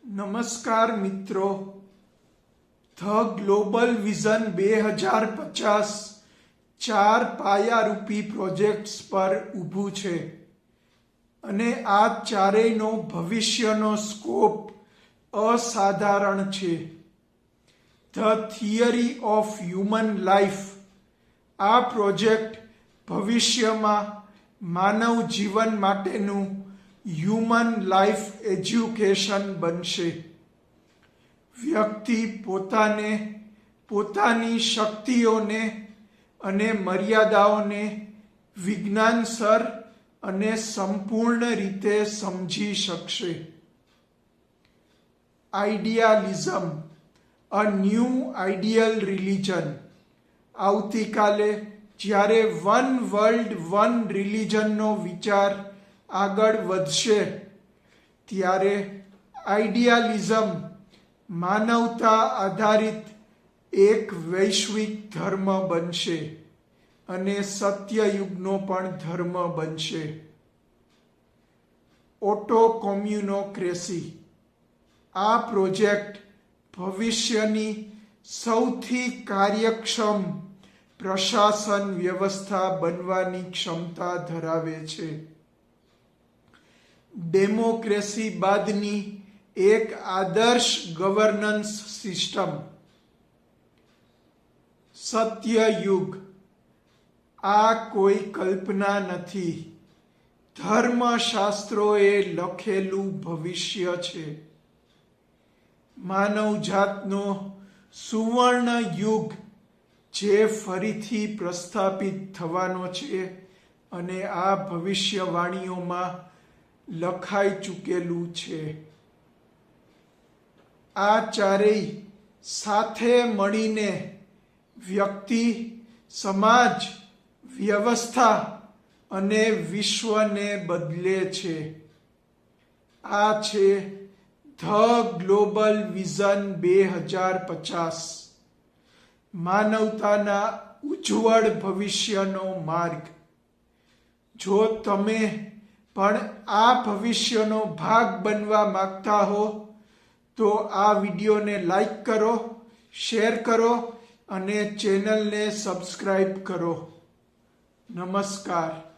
નમસ્કાર મિત્રો, the global vision 2050 ચાર પાયારૂપી પ્રોજેક્ટ્સ પર ઊભું છે અને આ ચારેયનો ભવિષ્યનો સ્કોપ અસાધારણ છે. The theory of human life, આ પ્રોજેક્ટ ભવિષ્યમાં માનવ જીવન માટેનું હ્યુમન લાઈફ એજ્યુકેશન બનશે. વ્યક્તિ પોતાને, પોતાની શક્તિઓને અને મર્યાદાઓને વિજ્ઞાનસર અને સંપૂર્ણ રીતે સમજી શકશે. આઈડિયાલિઝમ, અ ન્યૂ આઈડિયલ રિલિજન. આવતીકાલે જ્યારે વન વર્લ્ડ વન રિલિજનનો વિચાર આગળ વધશે ત્યારે આઈડિયાલિઝમ માનવતા આધારિત એક વૈશ્વિક ધર્મ બનશે અને સત્યયુગનો પણ ધર્મ બનશે. ઓટો કોમ્યુનોક્રેસી, આ પ્રોજેક્ટ ભવિષ્યની સૌથી કાર્યક્ષમ પ્રશાસન વ્યવસ્થા બનવાની ક્ષમતા ધરાવે છે. ડેમોક્રેસી બાદની એક આદર્શ ગવર્નન્સ સિસ્ટમ. સત્યયુગ, આ કોઈ કલ્પના નથી, ધર્મશાસ્ત્રોએ લખેલું ભવિષ્ય છે. માનવજાતનો સુવર્ણ યુગ જે ફરીથી પ્રસ્થાપિત થવાનો છે અને આ ભવિષ્યવાણીઓમાં લખાઈ ચૂકેલું છે. આ ચારેય સાથે મળીને વ્યક્તિ, સમાજ, વ્યવસ્થા અને વિશ્વને બદલે છે. આ છે ધ ગ્લોબલ વિઝન 2050, માનવતાના ઉજ્જવળ ભવિષ્યનો માર્ગ. જો તમે પણ આ ભવિષ્યનો ભાગ બનવા માંગતા હો તો આ વિડીયોને લાઈક કરો, શેર કરો અને ચેનલને સબસ્ક્રાઈબ કરો. નમસ્કાર.